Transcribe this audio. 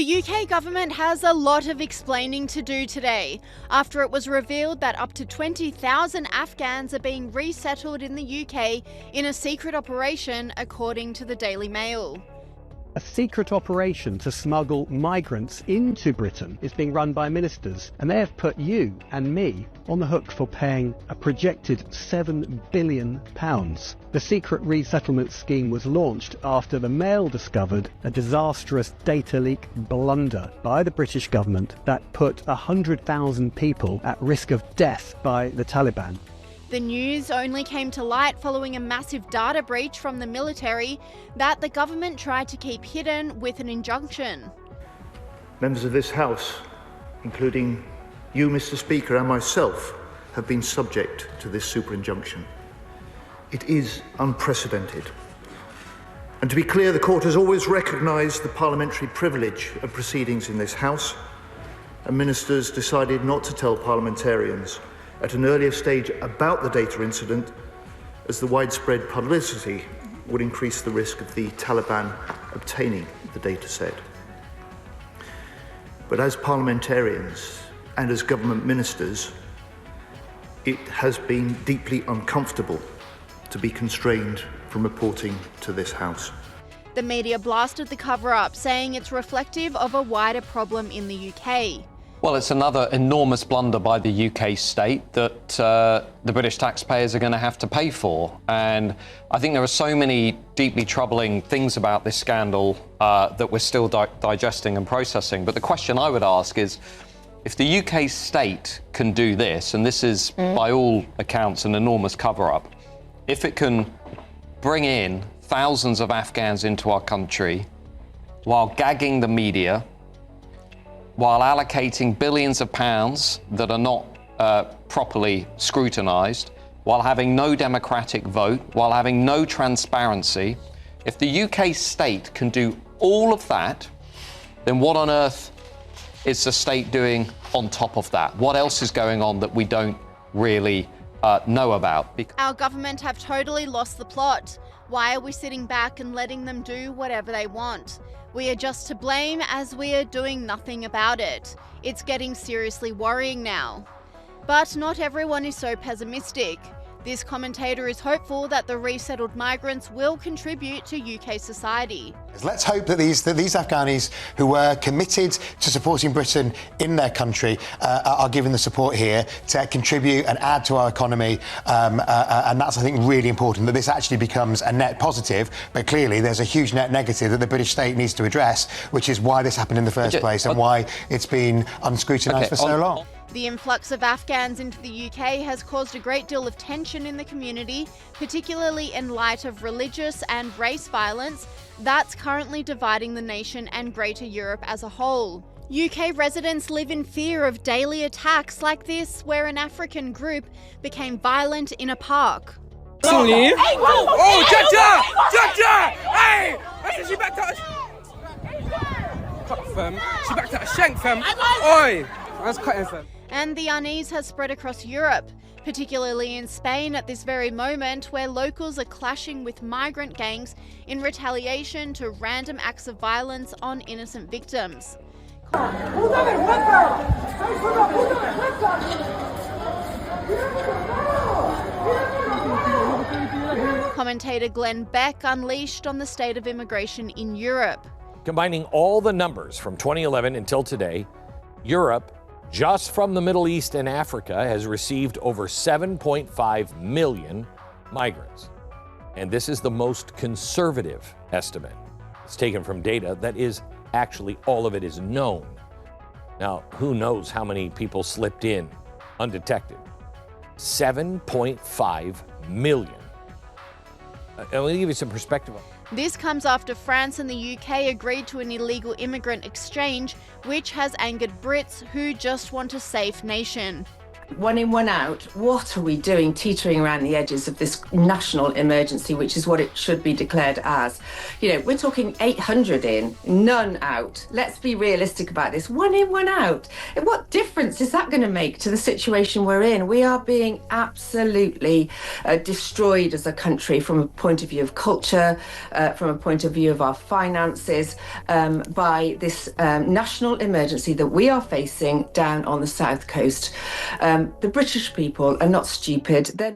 The UK government has a lot of explaining to do today after it was revealed that up to 20,000 Afghans are being resettled in the UK in a secret operation, according to the Daily Mail. A secret operation to smuggle migrants into Britain is being run by ministers, and they have put you and me on the hook for paying a projected £7 billion. The secret resettlement scheme was launched after the Mail discovered a disastrous data leak blunder by the British government that put 100,000 people at risk of death by the Taliban. The news only came to light following a massive data breach from the military that the government tried to keep hidden with an injunction. Members of this House, including you, Mr. Speaker, and myself, have been subject to this super injunction. It is unprecedented. And to be clear, the Court has always recognised the parliamentary privilege of proceedings in this House, and ministers decided not to tell parliamentarians at an earlier stage about the data incident, as the widespread publicity would increase the risk of the Taliban obtaining the data set. But as parliamentarians and as government ministers, it has been deeply uncomfortable to be constrained from reporting to this House. The media blasted the cover-up, saying it's reflective of a wider problem in the UK. Well, it's another enormous blunder by the UK state that the British taxpayers are going to have to pay for. And I think there are so many deeply troubling things about this scandal that we're still digesting and processing. But the question I would ask is, if the UK state can do this, and this is by all accounts an enormous cover-up, if it can bring in thousands of Afghans into our country while gagging the media, while allocating billions of pounds that are not properly scrutinised, while having no democratic vote, while having no transparency, if the UK state can do all of that, then what on earth is the state doing on top of that? What else is going on that we don't really know about? Our government have totally lost the plot. Why are we sitting back and letting them do whatever they want? We are just to blame, as we are doing nothing about it. It's getting seriously worrying now. But not everyone is so pessimistic. This commentator is hopeful that the resettled migrants will contribute to UK society. Let's hope that these Afghanis who were committed to supporting Britain in their country are given the support here to contribute and add to our economy. And that's, I think, really important, that this actually becomes a net positive. But clearly, there's a huge net negative that the British state needs to address, which is why this happened in the first place and why it's been unscrutinised for so long. The influx of Afghans into the UK has caused a great deal of tension in the community, particularly in light of religious and race violence that's currently dividing the nation and Greater Europe as a whole. UK residents live in fear of daily attacks like this, where an African group became violent in a park. Oh, Jaja! Hey! She backed out She backed out a shank, fam. Oi! That's cutting, fam. And the unease has spread across Europe, particularly in Spain at this very moment, where locals are clashing with migrant gangs in retaliation to random acts of violence on innocent victims. Commentator Glenn Beck unleashed on the state of immigration in Europe. Combining all the numbers from 2011 until today, Europe, just from the Middle East and Africa, has received over 7.5 million migrants. And this is the most conservative estimate. It's taken from data that is actually, all of it is known. Now, who knows how many people slipped in undetected? 7.5 million. Let me give you some perspective on This comes after France and the UK agreed to an illegal immigrant exchange, which has angered Brits who just want a safe nation. One in, one out. What are we doing teetering around the edges of this national emergency, which is what it should be declared as? You know, we're talking 800 in, none out. Let's be realistic about this. One in, one out. And what difference is that going to make to the situation we're in? We are being absolutely destroyed as a country from a point of view of culture, from a point of view of our finances, by this national emergency that we are facing down on the south coast. The British people are not stupid. They're